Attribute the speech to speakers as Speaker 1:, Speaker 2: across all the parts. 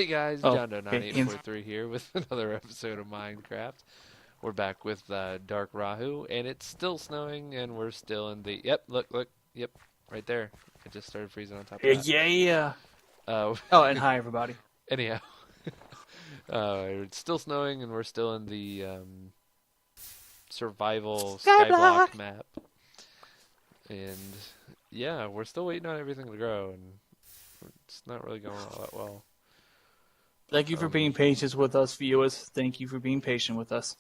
Speaker 1: Hey guys,
Speaker 2: Oh,
Speaker 1: John Doe
Speaker 2: okay. Ian's
Speaker 1: 9843 here with another episode of Minecraft. We're back with Dark Rahu, and it's still snowing, and we're still in the. Yep, look, yep, right there. It just started freezing on top of that.
Speaker 2: yeah.
Speaker 1: Uh,
Speaker 2: Oh, and hi everybody.
Speaker 1: anyhow, it's still snowing, and we're still in the survival
Speaker 2: Skyblock.
Speaker 1: Skyblock map, and yeah, we're still waiting on everything to grow, and it's not really going all that well.
Speaker 2: Thank you for being patient with us, viewers. Thank you for being patient with us.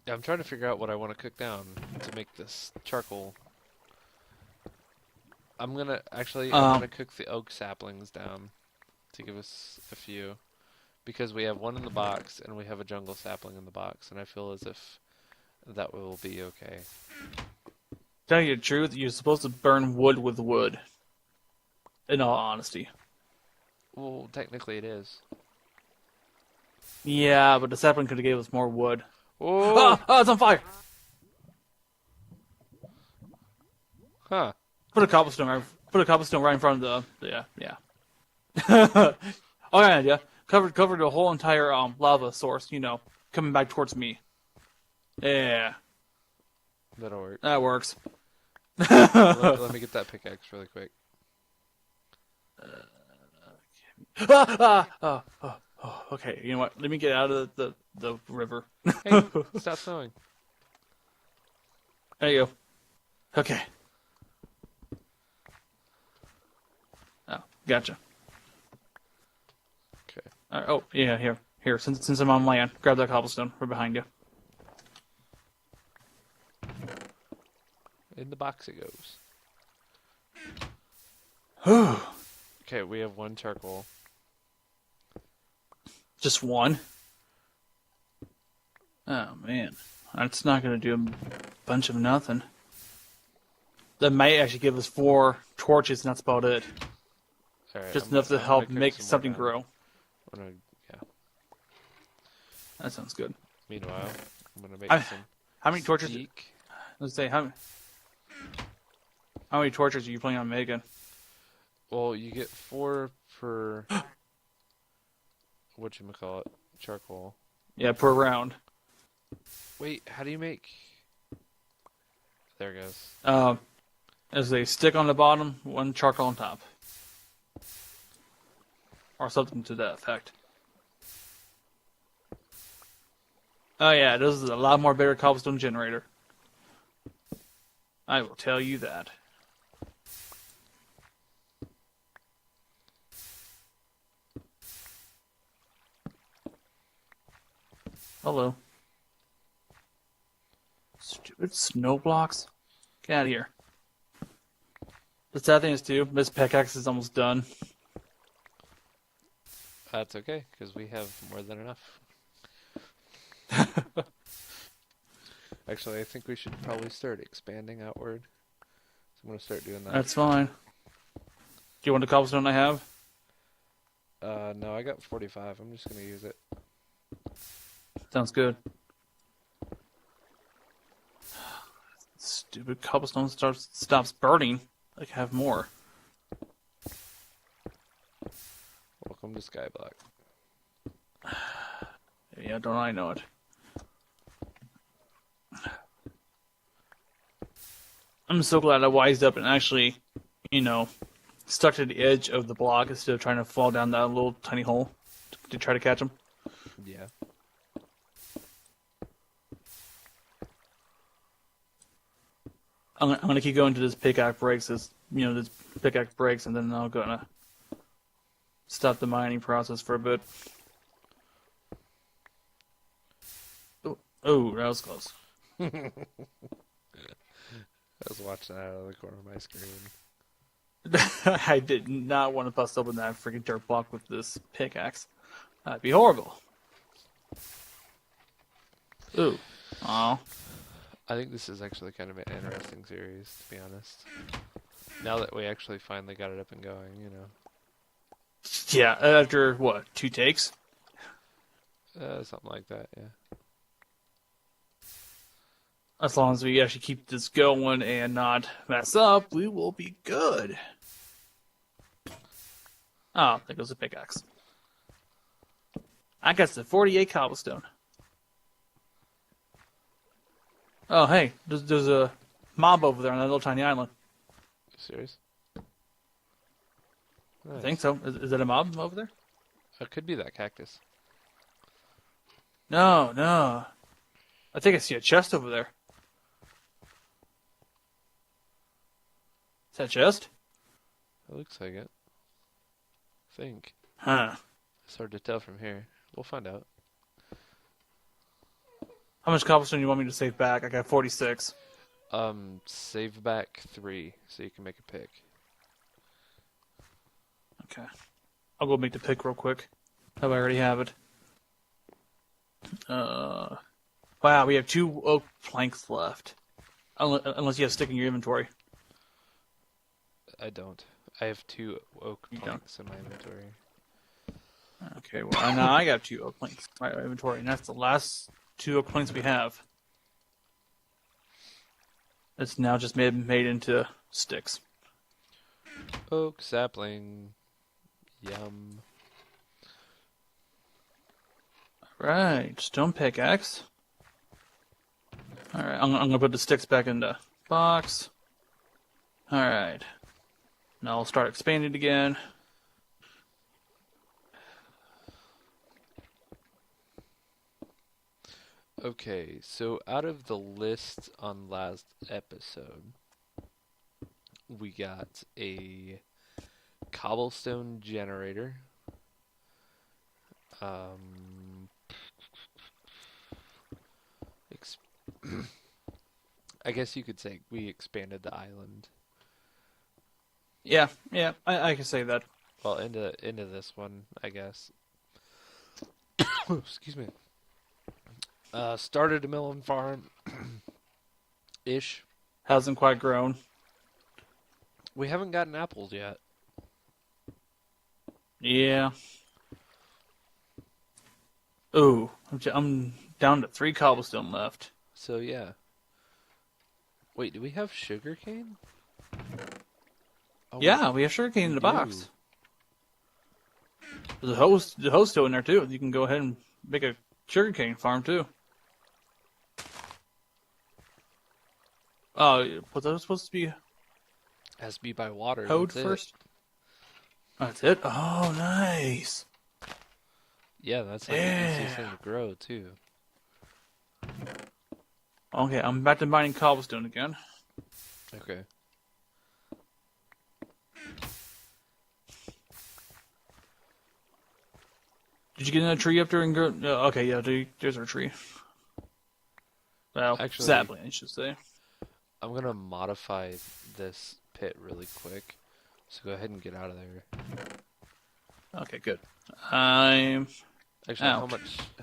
Speaker 1: I'm trying to figure out what I want to cook down to make this charcoal. I'm gonna cook the oak saplings down to give us a few, because we have one in the box and we have a jungle sapling in the box, and I feel as if that will be okay.
Speaker 2: Tell you the truth, you're supposed to burn wood with wood. In all honesty.
Speaker 1: Well, technically it is.
Speaker 2: Yeah, but the sapling could have gave us more wood.
Speaker 1: Oh,
Speaker 2: It's on fire!
Speaker 1: huh?
Speaker 2: Put a cobblestone right in front of the yeah. Oh yeah. Cover the whole entire lava source, coming back towards me. Yeah,
Speaker 1: That'll work.
Speaker 2: that works.
Speaker 1: Let me get that pickaxe really quick.
Speaker 2: Okay, you know what? Let me get out of the river.
Speaker 1: Hey, stop snowing.
Speaker 2: There you go. Okay. Oh, gotcha.
Speaker 1: Okay.
Speaker 2: Oh, yeah, here. Since I'm on land, grab that cobblestone. We're behind you.
Speaker 1: In the box it goes. Okay, we have one charcoal.
Speaker 2: Just one? Oh, man. That's not going to do a bunch of nothing. That might actually give us 4 torches, and that's about it.
Speaker 1: All right,
Speaker 2: Just enough to
Speaker 1: I'm
Speaker 2: help
Speaker 1: gonna cook
Speaker 2: make
Speaker 1: some more
Speaker 2: something
Speaker 1: down.
Speaker 2: grow.
Speaker 1: Yeah.
Speaker 2: That sounds good.
Speaker 1: Meanwhile, I'm gonna make some.
Speaker 2: How many torches?
Speaker 1: Steak.
Speaker 2: Let's say, how many torches are you planning on making?
Speaker 1: Well, you get 4 per whatchamacallit, charcoal.
Speaker 2: Yeah, per round.
Speaker 1: Wait, how do you make? There it goes.
Speaker 2: As a stick on the bottom, 1 charcoal on top. Or something to that effect. Oh yeah, this is a lot more better cobblestone generator. I will tell you that. Hello. Stupid snow blocks. Get out of here. The sad thing is, too, this pickaxe is almost done.
Speaker 1: That's okay, because we have more than enough. Actually, I think we should probably start expanding outward. So I'm gonna start doing that.
Speaker 2: That's fine. Do you want the cobblestone I have?
Speaker 1: No, I got 45. I'm just gonna use it.
Speaker 2: Sounds good. Stupid cobblestone stops burning. I can have more.
Speaker 1: Welcome to Skyblock.
Speaker 2: Yeah, don't I know it. I'm so glad I wised up and actually, stuck to the edge of the block instead of trying to fall down that little tiny hole to try to catch him.
Speaker 1: Yeah.
Speaker 2: I'm gonna keep going to this pickaxe breaks, this pickaxe breaks, and then I'm gonna stop the mining process for a bit. Oh, that was close.
Speaker 1: I was watching that out of the corner of my screen.
Speaker 2: I did not want to bust open that freaking dirt block with this pickaxe. That'd be horrible. Ooh. Aw.
Speaker 1: I think this is actually kind of an interesting series, to be honest. Now that we actually finally got it up and going,
Speaker 2: Yeah, after, what, 2 takes?
Speaker 1: something like that, yeah.
Speaker 2: As long as we actually keep this going and not mess up, we will be good. Oh, there goes the pickaxe. I got the 48 cobblestone. Oh, hey, there's a mob over there on that little tiny island.
Speaker 1: Serious? Nice.
Speaker 2: I think so. Is that a mob over there?
Speaker 1: It could be that cactus.
Speaker 2: No. I think I see a chest over there. Is that a chest?
Speaker 1: It looks like it. I think.
Speaker 2: Huh.
Speaker 1: It's hard to tell from here. We'll find out.
Speaker 2: How much cobblestone do you want me to save back? I got 46.
Speaker 1: Save back 3 so you can make a pick.
Speaker 2: Okay. I'll go make the pick real quick. I already have it. Wow, we have 2 oak planks left. Unless you have stick in your inventory.
Speaker 1: I don't. I have 2 oak
Speaker 2: You
Speaker 1: planks in my inventory.
Speaker 2: Okay, well, now I got 2 oak planks in my inventory, and that's the last 2 oak planks we have. It's now just made into sticks.
Speaker 1: Oak sapling. Yum.
Speaker 2: Right, stone pickaxe. Alright, I'm gonna put the sticks back in the box. Alright. Now I'll start expanding again.
Speaker 1: Okay, so out of the list on last episode, we got a cobblestone generator. I guess you could say we expanded the island.
Speaker 2: Yeah, I can say that.
Speaker 1: Well, into this one, I guess. Excuse me. Started a melon farm, ish.
Speaker 2: Hasn't quite grown.
Speaker 1: We haven't gotten apples yet.
Speaker 2: Yeah. Ooh, I'm down to 3 cobblestone left.
Speaker 1: So yeah. Wait, do we have sugar cane? Oh,
Speaker 2: Yeah, we have sugarcane in the
Speaker 1: do.
Speaker 2: box. There's the host still in there too. You can go ahead and make a sugarcane farm too. Oh, but that was supposed to be
Speaker 1: Has to be by water.
Speaker 2: hoed
Speaker 1: that's it.
Speaker 2: first. That's it. Oh, nice.
Speaker 1: Yeah, that's like the easiest thing to grow too.
Speaker 2: Okay, I'm back to mining cobblestone again.
Speaker 1: Okay.
Speaker 2: Did you get in a tree up there and go? Okay, yeah, there's our tree. Well,
Speaker 1: Actually-
Speaker 2: sapling, I should say.
Speaker 1: I'm gonna modify this pit really quick. So go ahead and get out of there.
Speaker 2: Okay, good. I'm.
Speaker 1: Actually,
Speaker 2: Out.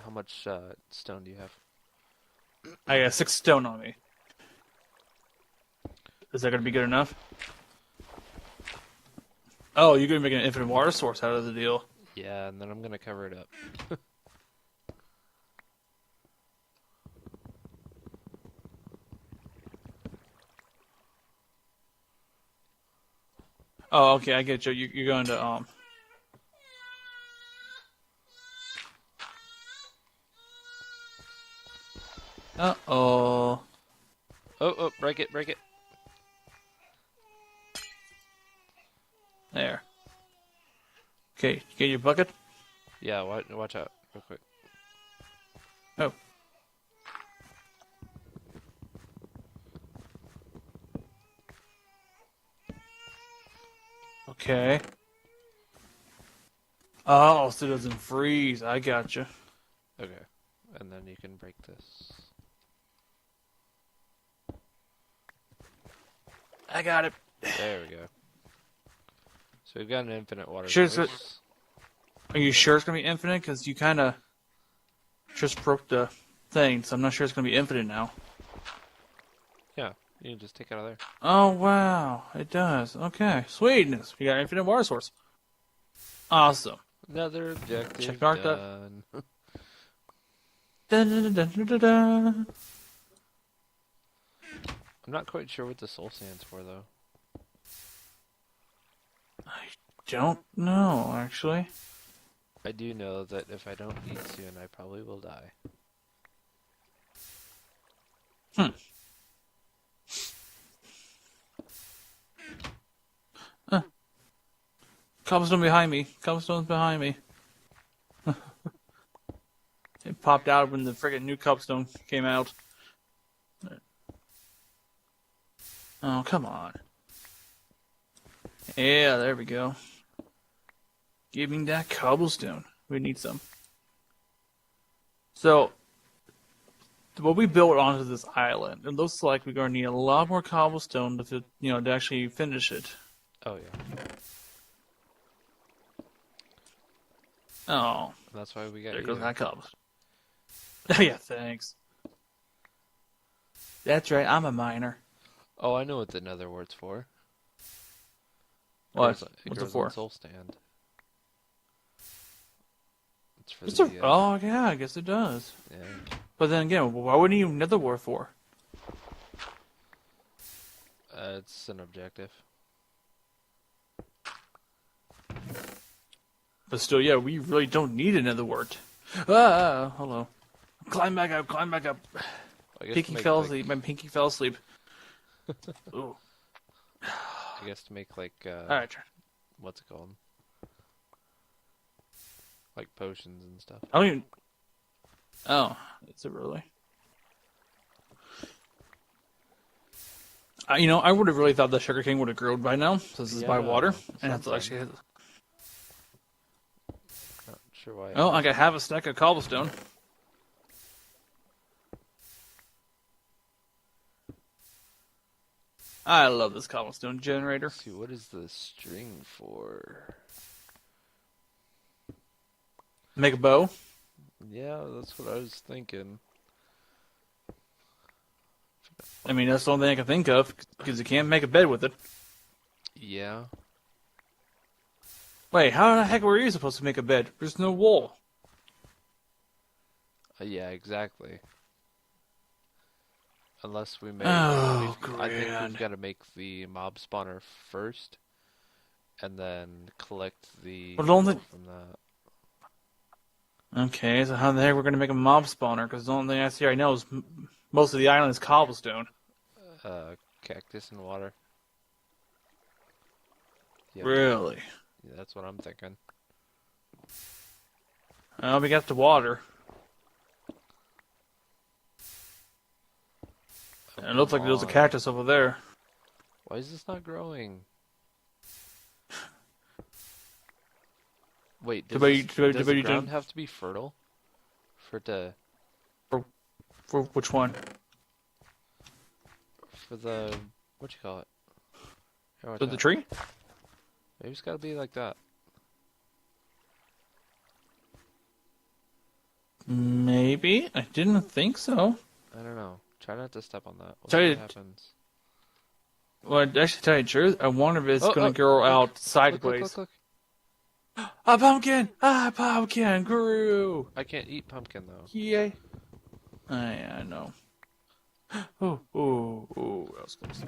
Speaker 1: how much stone do you have?
Speaker 2: I got 6 stone on me. Is that gonna be good enough? Oh, you're gonna make an infinite water source out of the deal.
Speaker 1: Yeah, and then I'm gonna cover it up.
Speaker 2: Oh, okay, I get you. You're going to Uh-oh.
Speaker 1: Oh, break it.
Speaker 2: There. Okay, you get your bucket?
Speaker 1: Yeah, watch out, real quick.
Speaker 2: Oh. Okay. Oh, so it doesn't freeze. I gotcha.
Speaker 1: Okay, and then you can break this.
Speaker 2: I got it.
Speaker 1: There we go. So we've got an infinite water
Speaker 2: Sure,
Speaker 1: source.
Speaker 2: Are you sure it's gonna be infinite? Because you kind of just broke the thing, so I'm not sure it's gonna be infinite now.
Speaker 1: Yeah, you can just take it out of there.
Speaker 2: Oh wow, it does. Okay, sweetness. We got infinite water source. Awesome.
Speaker 1: Another objective
Speaker 2: Check mark that.
Speaker 1: done.
Speaker 2: Dun, dun, dun, dun, dun, dun.
Speaker 1: I'm not quite sure what the soul stands for, though.
Speaker 2: Don't know actually.
Speaker 1: I do know that if I don't eat soon, I probably will die.
Speaker 2: Cobblestone behind me. Cobblestone's behind me. It popped out when the friggin' new cobblestone came out. Oh, come on. Yeah, there we go. Give me that cobblestone. We need some. So, what we built onto this island, it looks like we're going to need a lot more cobblestone to, to actually finish it.
Speaker 1: Oh yeah.
Speaker 2: Oh,
Speaker 1: That's why we got
Speaker 2: there
Speaker 1: you.
Speaker 2: goes that cobblestone. Yeah, thanks. That's right, I'm a miner.
Speaker 1: Oh, I know what the Nether Wart's for.
Speaker 2: What?
Speaker 1: It
Speaker 2: What's
Speaker 1: grows
Speaker 2: it for?
Speaker 1: on Soul Stand. It's for
Speaker 2: It's
Speaker 1: the.
Speaker 2: oh, yeah, I guess it does.
Speaker 1: Yeah.
Speaker 2: But then again, why would you Nether Wart for?
Speaker 1: It's an objective.
Speaker 2: But still, yeah, we really don't need a Nether Wart. Ah, hello. Climb back up, climb back up.
Speaker 1: I guess
Speaker 2: Pinky
Speaker 1: to make,
Speaker 2: fell
Speaker 1: like,
Speaker 2: asleep. My pinky fell asleep. Ooh.
Speaker 1: I guess to make like
Speaker 2: Alright.
Speaker 1: what's it called? Like potions and stuff.
Speaker 2: I don't even... Oh, is it really? I would have really thought the sugarcane would have grown by now, since it's by water. And that's
Speaker 1: something.
Speaker 2: actually...
Speaker 1: Not sure why.
Speaker 2: Oh, I got half a stack of cobblestone. I love this cobblestone generator.
Speaker 1: Let's see, what is the string for?
Speaker 2: Make a bow.
Speaker 1: Yeah, that's what I was thinking.
Speaker 2: I mean, that's the only thing I can think of, because you can't make a bed with it.
Speaker 1: Yeah.
Speaker 2: Wait, how the heck were you supposed to make a bed? There's no wool.
Speaker 1: Yeah, exactly. Unless we make...
Speaker 2: Oh,
Speaker 1: I think
Speaker 2: grand.
Speaker 1: we've got to make the mob spawner first, and then collect the
Speaker 2: But only-
Speaker 1: wool from that.
Speaker 2: Okay, so how the heck we're going to make a mob spawner? Because the only thing I see right now is most of the island is cobblestone.
Speaker 1: Cactus and water. Yeah,
Speaker 2: Really?
Speaker 1: yeah, that's what I'm thinking.
Speaker 2: Oh, we got the water.
Speaker 1: Oh,
Speaker 2: And it looks like there's a
Speaker 1: come on.
Speaker 2: cactus over there.
Speaker 1: Why is this not growing? Wait, does the ground have to be fertile for it to...
Speaker 2: For which one?
Speaker 1: For the... what you call it? Here, watch
Speaker 2: For the
Speaker 1: out.
Speaker 2: tree?
Speaker 1: Maybe it's gotta be like that.
Speaker 2: Maybe. I didn't think so.
Speaker 1: I don't know. Try not to step on that. We'll
Speaker 2: Tell
Speaker 1: see
Speaker 2: you-
Speaker 1: what happens.
Speaker 2: Well, I'd actually tell you the truth. I wonder if it's
Speaker 1: Oh,
Speaker 2: going
Speaker 1: oh,
Speaker 2: to grow
Speaker 1: look,
Speaker 2: out sideways.
Speaker 1: Look.
Speaker 2: A pumpkin! A pumpkin grew!
Speaker 1: I can't eat pumpkin though.
Speaker 2: Yay. I know. Ooh, that was close.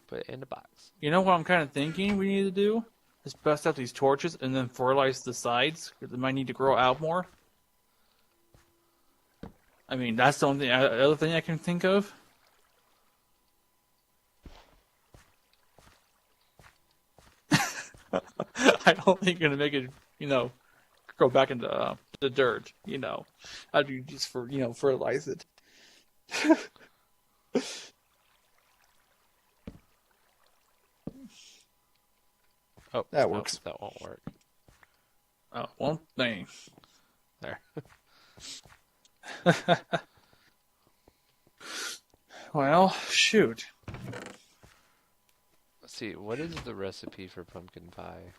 Speaker 1: Put it in the box.
Speaker 2: You know what I'm kind of thinking we need to do? Is bust out these torches and then fertilize the sides, because they might need to grow out more. I mean, that's the only other thing I can think of. I don't think you're gonna make it, go back into the dirt. I'd do just for fertilize it.
Speaker 1: Oh,
Speaker 2: That
Speaker 1: no,
Speaker 2: works.
Speaker 1: that won't work.
Speaker 2: Oh, one thing.
Speaker 1: There.
Speaker 2: Well, shoot.
Speaker 1: Let's see. What is the recipe for pumpkin pie?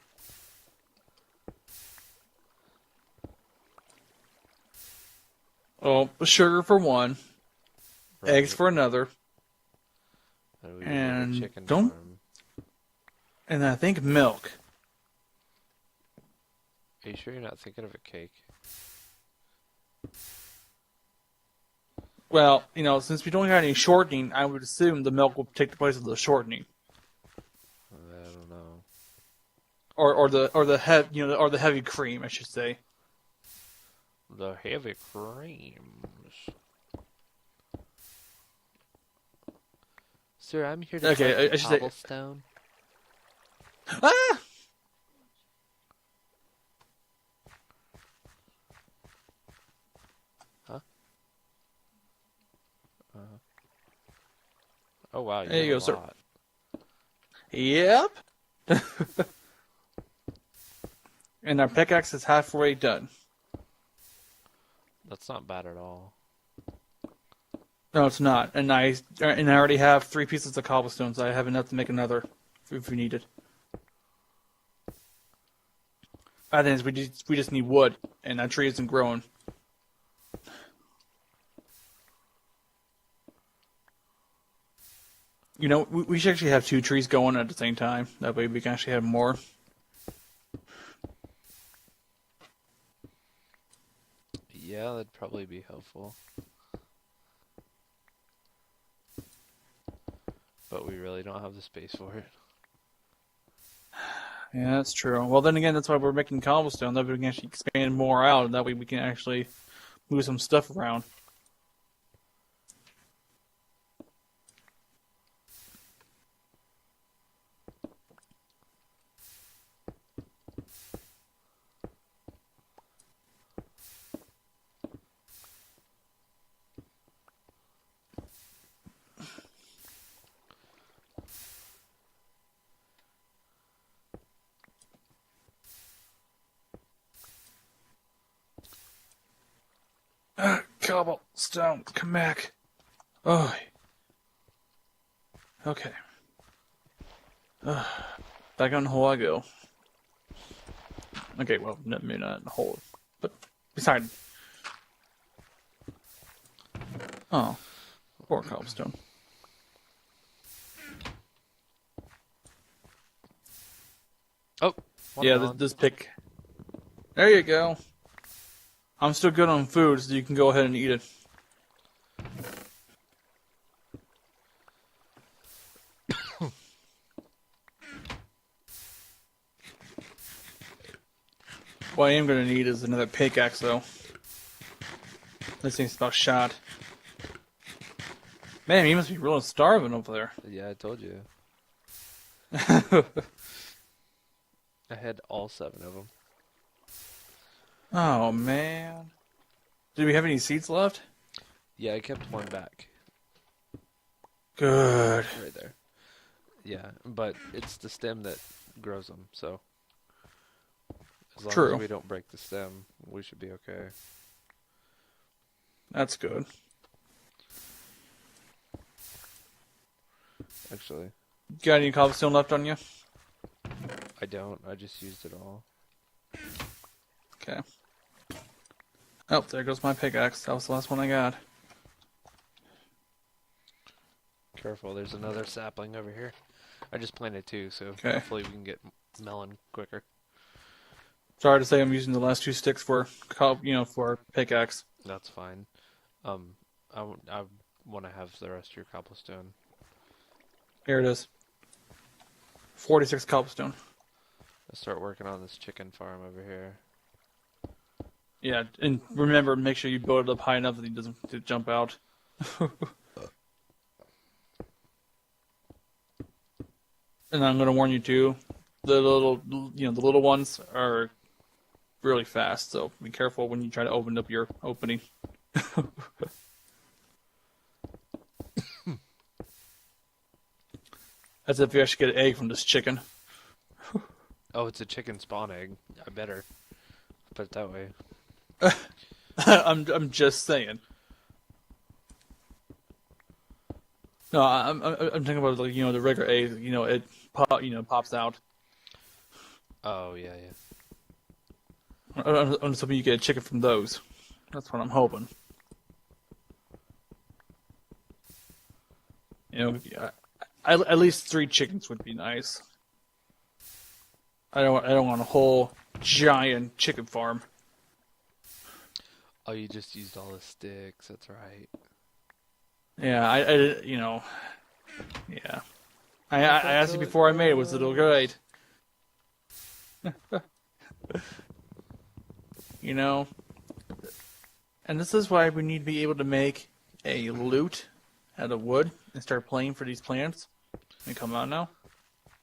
Speaker 2: Oh, sugar for one, eggs
Speaker 1: Right.
Speaker 2: for another,
Speaker 1: And we
Speaker 2: and
Speaker 1: need a chicken
Speaker 2: don't-
Speaker 1: farm.
Speaker 2: and I think milk.
Speaker 1: Are you sure you're not thinking of a cake?
Speaker 2: Well, since we don't have any shortening, I would assume the milk will take the place of the shortening,
Speaker 1: I don't know.
Speaker 2: or the heavy cream, I should say.
Speaker 1: The heavy creams. Sir, I'm here to
Speaker 2: Okay,
Speaker 1: collect
Speaker 2: I should say-
Speaker 1: cobblestone.
Speaker 2: Ah!
Speaker 1: Huh? Oh wow,
Speaker 2: There you
Speaker 1: have
Speaker 2: go,
Speaker 1: a
Speaker 2: sir.
Speaker 1: lot.
Speaker 2: Yep. And our pickaxe is halfway done.
Speaker 1: That's not bad at all.
Speaker 2: No, it's not. And I already have 3 pieces of cobblestone, so I have enough to make another if we need it. I think we just need wood, and that tree isn't growing. You know, we should actually have 2 trees going at the same time. That way we can actually have more.
Speaker 1: Yeah, that'd probably be helpful. But we really don't have the space for it.
Speaker 2: Yeah, that's true. Well, then again, that's why we're making cobblestone. That way we can actually expand more out, and that way we can actually move some stuff around. Cobblestone, come back. Oh. Okay. Back on the hole I go. Okay, well, maybe not in the hole, but beside. Oh, poor cobblestone.
Speaker 1: Oh,
Speaker 2: Yeah, this pick. There you go. I'm still good on food, so you can go ahead and eat it. What I am going to need is another pickaxe, though. This thing's about shot. Man, he must be really starving over there.
Speaker 1: Yeah, I told you. I had all 7 of them.
Speaker 2: Oh, man. Do we have any seeds left?
Speaker 1: Yeah, I kept one back.
Speaker 2: Good.
Speaker 1: Right there. Yeah, but it's the stem that grows them, so as long
Speaker 2: True.
Speaker 1: as we don't break the stem, we should be okay.
Speaker 2: That's good.
Speaker 1: Actually,
Speaker 2: Got any cobblestone left on you?
Speaker 1: I don't. I just used it all.
Speaker 2: Okay. Oh, there goes my pickaxe. That was the last one I got.
Speaker 1: Careful, there's another sapling over here. I just planted 2, so
Speaker 2: Okay.
Speaker 1: hopefully we can get melon quicker.
Speaker 2: Sorry to say I'm using the last 2 sticks for, for pickaxe.
Speaker 1: That's fine. I want to have the rest of your cobblestone.
Speaker 2: Here it is. 46 cobblestone.
Speaker 1: Let's start working on this chicken farm over here.
Speaker 2: Yeah, and remember, make sure you build it up high enough that he doesn't jump out. And I'm going to warn you too, the little ones are really fast, so be careful when you try to open up your opening. As if you actually get an egg from this chicken.
Speaker 1: Oh, it's a chicken spawn egg. I better put it that way.
Speaker 2: I'm just saying. No, I'm thinking about the regular egg. It pops out.
Speaker 1: Oh yeah.
Speaker 2: I'm just hoping you get a chicken from those. That's what I'm hoping. At least 3 chickens would be nice. I don't want a whole giant chicken farm.
Speaker 1: Oh, you just used all the sticks. That's right.
Speaker 2: Yeah, yeah. I asked you before I made it. Was it all right? And this is why we need to be able to make a lute out of wood and start playing for these plants. They come out now.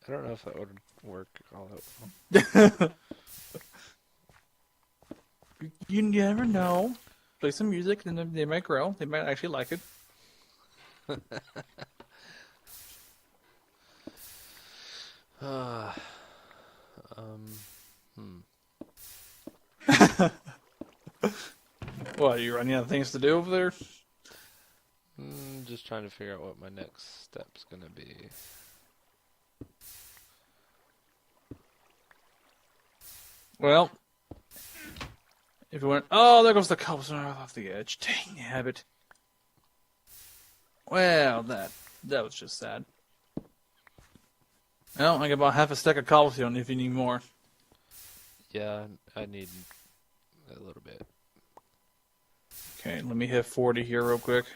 Speaker 1: I don't know if that would work all that well.
Speaker 2: You never know. Play some music, and then they might grow. They might actually like it. What, are you running out of things to do over there?
Speaker 1: Just trying to figure out what my next step's gonna be.
Speaker 2: Well, if you want... Oh, there goes the cobblestone off the edge. Dang habit. Well, that was just sad. Well, I got about half a stack of cobblestone if you need more.
Speaker 1: Yeah, I need a little bit.
Speaker 2: Okay, let me hit 40 here real quick.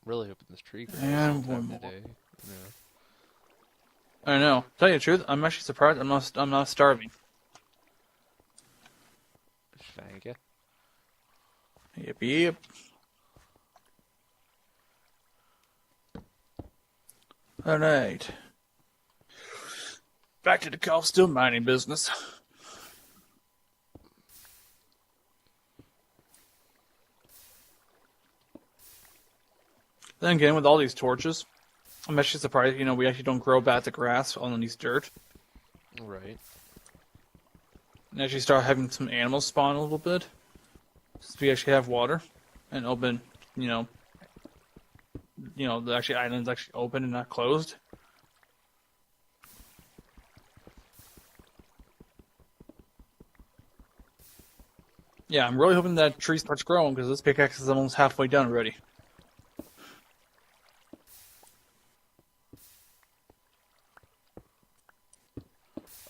Speaker 1: Really hoping this tree grows
Speaker 2: And
Speaker 1: sometime
Speaker 2: one more.
Speaker 1: today. Yeah.
Speaker 2: I know. Tell you the truth, I'm actually surprised I'm not starving.
Speaker 1: Thank you.
Speaker 2: Yep. Alright. Back to the cobblestone mining business. Then again, with all these torches, I'm actually surprised, we actually don't grow back the grass on these dirt.
Speaker 1: Right.
Speaker 2: And actually start having some animals spawn a little bit. So we actually have water. And open, the actually island's actually open and not closed. Yeah, I'm really hoping that tree starts growing because this pickaxe is almost halfway done already.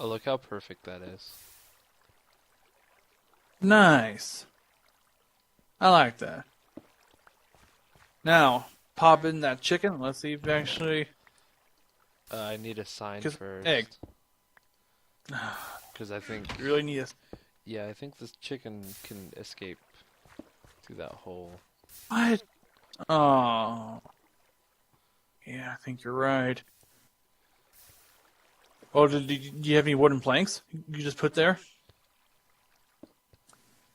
Speaker 1: Oh, look how perfect that is.
Speaker 2: Nice. I like that. Now, pop in that chicken. Let's see if actually...
Speaker 1: I need a sign first.
Speaker 2: Egg.
Speaker 1: Because I think...
Speaker 2: You really need a...
Speaker 1: Yeah, I think this chicken can escape through that hole.
Speaker 2: What? Oh. Yeah, I think you're right. Oh, do you have any wooden planks you just put there?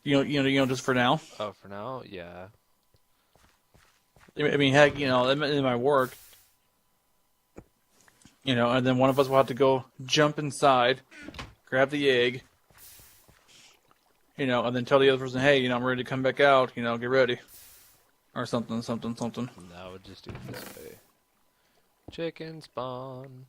Speaker 2: Just for now.
Speaker 1: Oh, for now? Yeah.
Speaker 2: I mean, heck, it might work. And then one of us will have to go jump inside, grab the egg, and then tell the other person, hey, I'm ready to come back out, get ready. Or something.
Speaker 1: No, we'll just do it this way. Chicken spawn.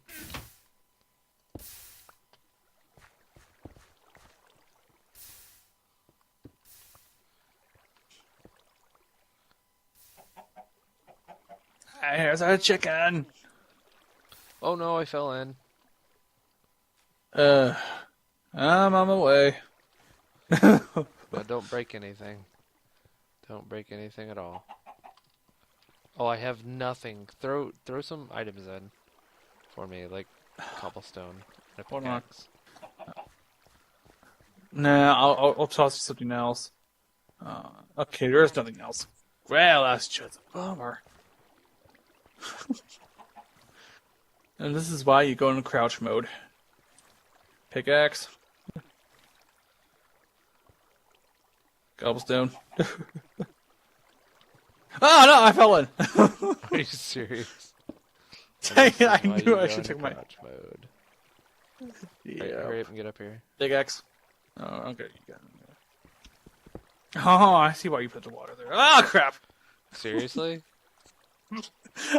Speaker 2: Here's our chicken.
Speaker 1: Oh no, I fell in.
Speaker 2: I'm on my way.
Speaker 1: But don't break anything. Don't break anything at all. Oh, I have nothing. Throw some items in for me, like cobblestone and a
Speaker 2: Hold on.
Speaker 1: pickaxe.
Speaker 2: Nah, I'll toss you something else. Okay, there is nothing else. Well, that's just a bummer. And this is why you go into crouch mode. Pickaxe. Cobblestone. Oh no, I fell in.
Speaker 1: Are you serious?
Speaker 2: Dang it, I
Speaker 1: Why
Speaker 2: knew
Speaker 1: you
Speaker 2: I
Speaker 1: go
Speaker 2: should
Speaker 1: into
Speaker 2: take my...
Speaker 1: crouch mode.
Speaker 2: Yeah.
Speaker 1: Hurry up and get up here.
Speaker 2: Pickaxe. Oh, okay, you got it. Oh, I see why you put the water there. Oh, crap!
Speaker 1: Seriously?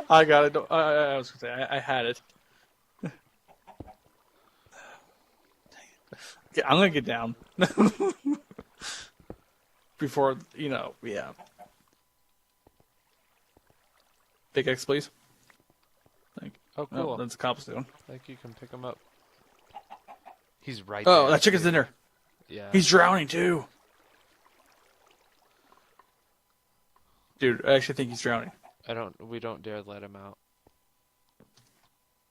Speaker 2: I got it. I was gonna say, I had it. Okay, I'm gonna get down. Before, yeah. Pickaxe, please. Thank you.
Speaker 1: Oh, cool.
Speaker 2: Oh, that's a cobblestone.
Speaker 1: Like you can pick him up. He's right
Speaker 2: Oh,
Speaker 1: there.
Speaker 2: that chicken's in there.
Speaker 1: Yeah.
Speaker 2: He's drowning, too. Dude, I actually think he's drowning.
Speaker 1: We don't dare let him out.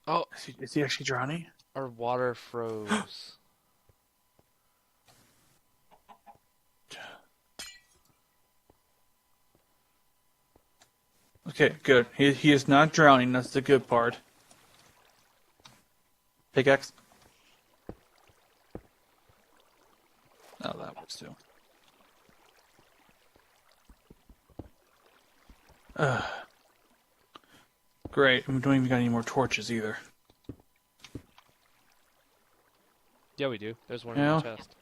Speaker 1: Oh,
Speaker 2: Is he actually drowning?
Speaker 1: our water froze.
Speaker 2: Okay, good. He is not drowning. That's the good part. Pickaxe. Oh, that works too. Great. We don't even got any more torches either.
Speaker 1: Yeah, we do. There's one in
Speaker 2: Yeah.
Speaker 1: the chest.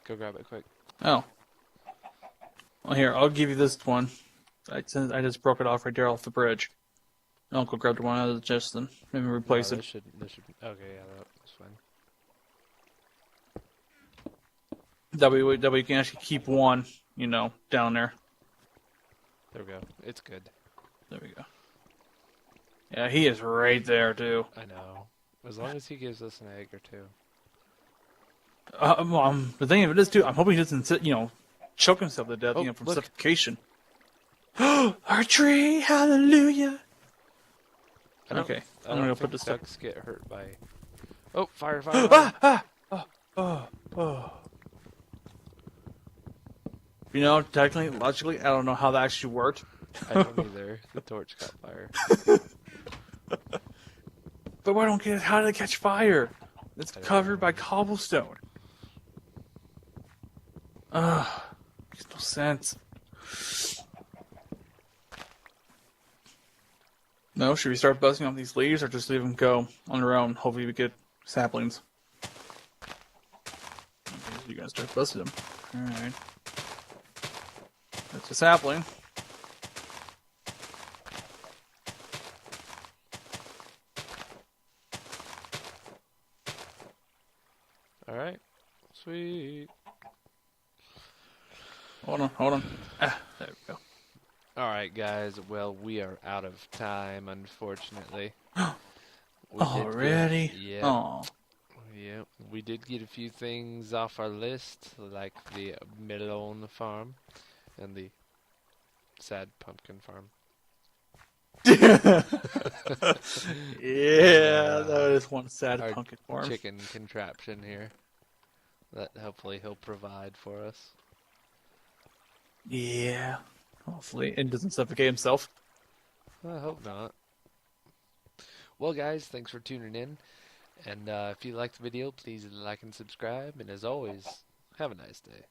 Speaker 1: Go grab it quick.
Speaker 2: Oh. Well, here, I'll give you this one. I just broke it off right there off the bridge. I'll go grab the one out of the chest and maybe replace
Speaker 1: No,
Speaker 2: it.
Speaker 1: this should. Okay, yeah, that's fine.
Speaker 2: That way you can actually keep one, down there.
Speaker 1: There we go. It's good.
Speaker 2: There we go. Yeah, he is right there, too.
Speaker 1: I know. As long as he gives us an egg or two.
Speaker 2: The thing of it is, too, I'm hoping he doesn't, choke himself to death,
Speaker 1: Oh,
Speaker 2: from
Speaker 1: look.
Speaker 2: suffocation. Archery, hallelujah! Okay, I'm gonna go put this stuff.
Speaker 1: ducks get hurt by. Oh, fire! Fire!
Speaker 2: Technically, logically, I don't know how that actually worked.
Speaker 1: I don't either. The torch caught fire.
Speaker 2: But I don't get how did it catch fire? It's covered by cobblestone. Makes no sense. No, should we start busting off these leaves or just leave them go on their own? Hopefully we get saplings. Okay, so you're gonna start busting them. Alright. That's a sapling.
Speaker 1: Alright. Sweet.
Speaker 2: Hold on. There we go.
Speaker 1: Alright, guys. Well, we are out of time, unfortunately.
Speaker 2: Already?
Speaker 1: Yeah.
Speaker 2: Oh.
Speaker 1: Yeah. We did get a few things off our list, like the melon farm and the sad pumpkin farm.
Speaker 2: Yeah, that is one sad
Speaker 1: Our
Speaker 2: pumpkin farm.
Speaker 1: chicken contraption here that hopefully he'll provide for us.
Speaker 2: Yeah. Hopefully, it doesn't suffocate himself.
Speaker 1: I hope not. Well, guys, thanks for tuning in. And if you liked the video, please like and subscribe. And as always, have a nice day.